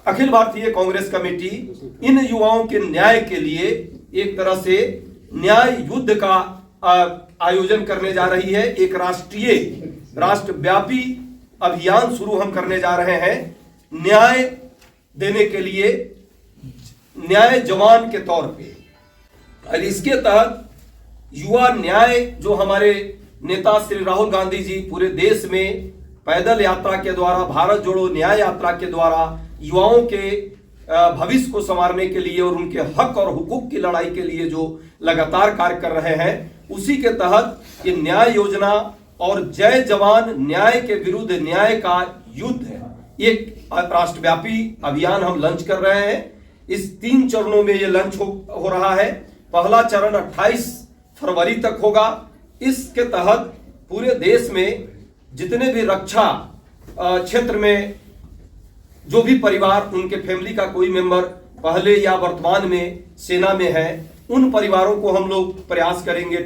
Akhil Bharatiya Congress committee इन युवाओं के न्याय के लिए एक तरह से न्याय युद्ध का आयोजन करने जा रही है। एक राष्ट्रव्यापी अभियान शुरू हम करने जा रहे हैं न्याय देने के लिए, न्याय जवान के तौर पे। और इसके तहत युवा न्याय जो हमारे नेता श्री राहुल गांधी जी पूरे देश में पैदल यात्रा के द्वारा, भारत जोड़ो न्याय यात्रा के द्वारा युवाओं के भविष्य को संवारने के लिए और उनके हक और हुकूक की लड़ाई के लिए जो लगातार कार्य कर रहे हैं, उसी के तहत ये न्याय योजना और जय जवान न्याय के विरुद्ध न्याय का युद्ध है, एक राष्ट्रव्यापी अभियान हम लॉन्च कर रहे हैं। इस 3 चरणों में ये लॉन्च हो रहा है। पहला चरण 28 फरवरी तक होगा। इसके तहत पूरे देश में जितने भी रक्षा क्षेत्र में जो भी परिवार, उनके फैमिली का कोई मेंबर पहले या वर्तमान में सेना में है, उन परिवारों को हम लोग प्रयास करेंगे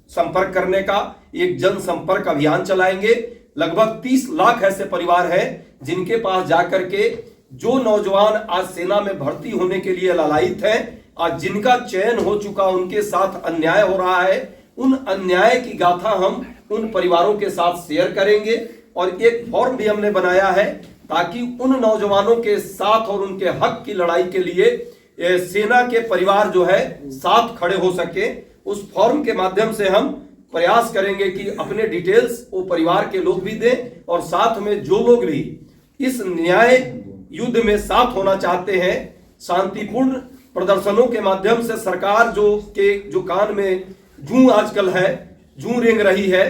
संपर्क करने का। एक जनसंपर्क अभियान चलाएंगे। लगभग 30 लाख ऐसे परिवार हैं जिनके पास जाकर के जो नौजवान आज सेना में भर्ती होने के लिए लालायित हैं, आज जिनका चयन हो चुका, उनके साथ अन्याय हो रहा है, उन अन्याय की गाथा हम उन परिवारों के साथ शेयर करेंगे। और एक फॉर्म भी हमने बनाया है ताकि उन नौजवानों के साथ और उनके हक की लड़ाई के लिए सेना के परिवार जो है साथ खड़े हो सके। उस फॉर्म के माध्यम से हम प्रयास करेंगे कि अपने डिटेल्स वो परिवार के लोग भी दें, और साथ में जो लोग भी इस न्याय युद्ध में साथ होना चाहते हैं, शांतिपूर्ण प्रदर्शनों के माध्यम से सरकार जो कान में जूं आजकल है, जूं रेंग रही है,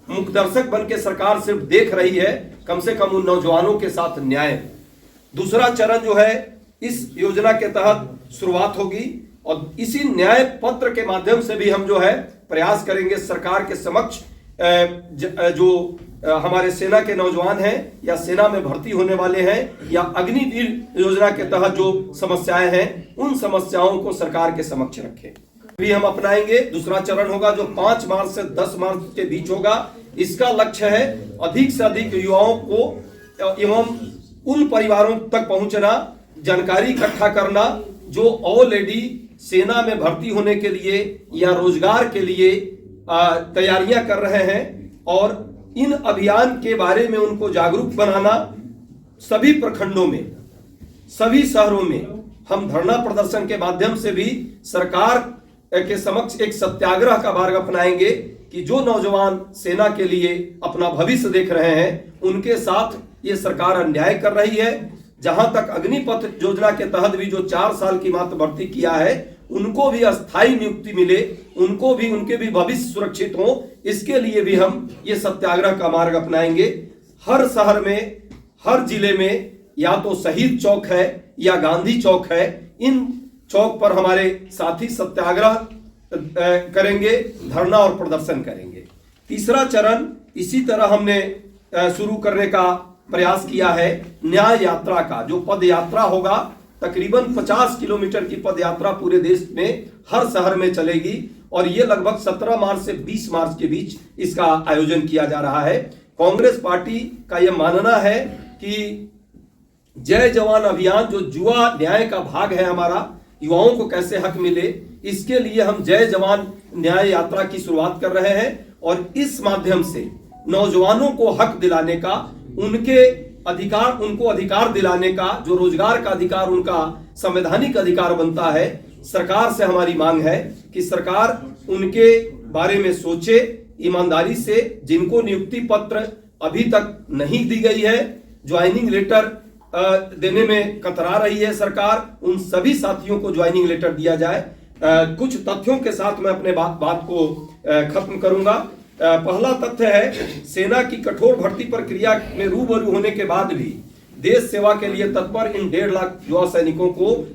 मुखदर्शक बन के सरकार सिर्फ देख रही है, कम से कम उन नौजवानों के साथ न्याय। दूसरा चरण जो है इस योजना के तहत शुरुआत होगी, और इसी न्याय पत्र के माध्यम से भी हम जो है प्रयास करेंगे सरकार के समक्ष जो हमारे सेना के नौजवान हैं या सेना में भर्ती होने वाले हैं या अग्निवीर योजना के तहत जो समस्याएं हैं, उन समस्याओं को सरकार के समक्ष रखें भी हम अपनाएंगे। दूसरा चरण होगा जो 5 मार्च से 10 मार्च के बीच होगा। इसका लक्ष्य है अधिक से अधिक युवाओं को एवं उन परिवारों तक पहुंचना, जानकारी इकट्ठा करना जो ऑलरेडी सेना में भर्ती होने के लिए या रोजगार के लिए तैयारियां कर रहे हैं, और इन अभियान के बारे में उनको जागरूक बनाना। सभी प्रखंडों में, सभी शहरों में हम धरना प्रदर्शन के माध्यम से भी सरकार के समक्ष एक सत्याग्रह का मार्ग अपनाएंगे कि जो नौजवान सेना के लिए अपना भविष्य देख रहे हैं, उनके साथ ये सरकार अन्याय कर रही है। जहां तक अग्निपथ योजना के तहत भी जो 4 साल की मात्र भर्ती किया है, उनको भी अस्थायी नियुक्ति मिले, उनके भी भविष्य सुरक्षित हो, इसके लिए भी हम ये सत्याग्रह का मार्ग अपनाएंगे। हर शहर में, हर जिले में या तो शहीद चौक है या गांधी चौक है, इन चौक पर हमारे साथी सत्याग्रह करेंगे, धरना और प्रदर्शन करेंगे। तीसरा चरण इसी तरह हमने शुरू करने का प्रयास किया है न्याय यात्रा का, जो पद यात्रा होगा। तकरीबन 50 किलोमीटर की पद यात्रा पूरे देश में हर शहर में चलेगी, और ये लगभग 17 मार्च से 20 मार्च के बीच इसका आयोजन किया जा रहा है। कांग्रेस पार्टी का यह मानना है कि जय जवान अभियान जो युवा न्याय का भाग है हमारा, युवाओं को कैसे हक मिले, इसके लिए हम जय जवान न्याय यात्रा की शुरुआत कर रहे हैं। और इस माध्यम से नौजवानों को हक दिलाने का, उनको अधिकार दिलाने का, जो रोजगार का अधिकार उनका संवैधानिक अधिकार बनता है, सरकार से हमारी मांग है कि सरकार उनके बारे में सोचे ईमानदारी से। जिनको नियुक्ति पत्र अभी तक नहीं दी गई है, ज्वाइनिंग लेटर देने में कतरा रही है सरकार, उन सभी साथियों को ज्वाइनिंग लेटर दिया जाए। कुछ तथ्यों के साथ मैं अपने बात को खत्म करूंगा। पहला तथ्य है, सेना की कठोर भर्ती प्रक्रिया में रूबरू होने के बाद भी देश सेवा के लिए तत्पर इन 1.5 लाख युवा सैनिकों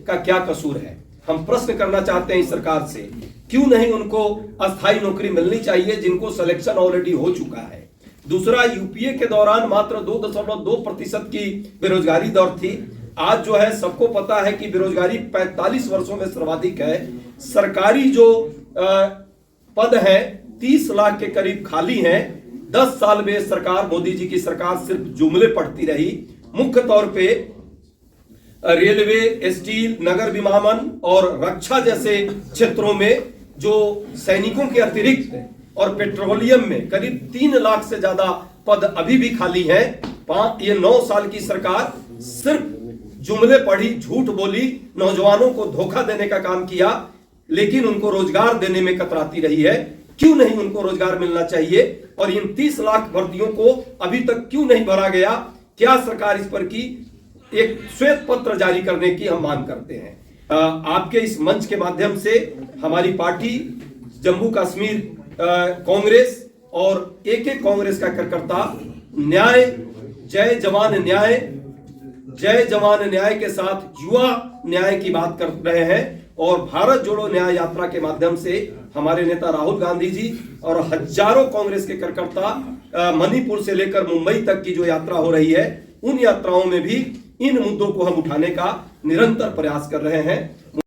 का क्या कसूर है। हम प्रश्न करना चाहते हैं इस सरकार से, क्यों नहीं उनको अस्थायी नौकरी मिलनी चाहिए जिनको सिलेक्शन ऑलरेडी हो चुका है। दूसरा, यूपीए के दौरान मात्र 2.2% की बेरोजगारी दर थी। आज जो है सबको पता है कि बेरोजगारी 45 वर्षों में सर्वाधिक है। सरकारी जो पद है 30 लाख के करीब खाली हैं। 10 साल में सरकार, मोदी जी की सरकार सिर्फ जुमले पढ़ती रही। मुख्य तौर पे रेलवे, स्टील, नगर विमानन और रक्षा जैसे क्षेत्रों में जो सैनिकों के अतिरिक्त और पेट्रोलियम में करीब 3 लाख से ज्यादा पद अभी भी खाली है। ये 9 साल की सरकार सिर्फ जुमले पढ़ी, झूठ बोली, नौजवानों को धोखा देने का काम किया, लेकिन उनको रोजगार देने में कतराती रही है। क्यों नहीं उनको रोजगार मिलना चाहिए और इन 30 लाख भर्तियों को अभी तक क्यों नहीं भरा गया? क्या सरकार इस पर की एक श्वेत पत्र जारी करने की हम मांग करते हैं। आपके इस मंच के माध्यम से हमारी पार्टी जम्मू कश्मीर कांग्रेस और एक कांग्रेस का कार्यकर्ता न्याय, जय जवान न्याय, जय जवान न्याय के साथ युवा न्याय की बात कर रहे हैं और भारत जोड़ो न्याय यात्रा के माध्यम से हमारे नेता राहुल गांधी जी और हजारों कांग्रेस के कार्यकर्ता मणिपुर से लेकर मुंबई तक की जो यात्रा हो रही है, उन यात्राओं में भी इन मुद्दों को हम उठाने का निरंतर प्रयास कर रहे हैं।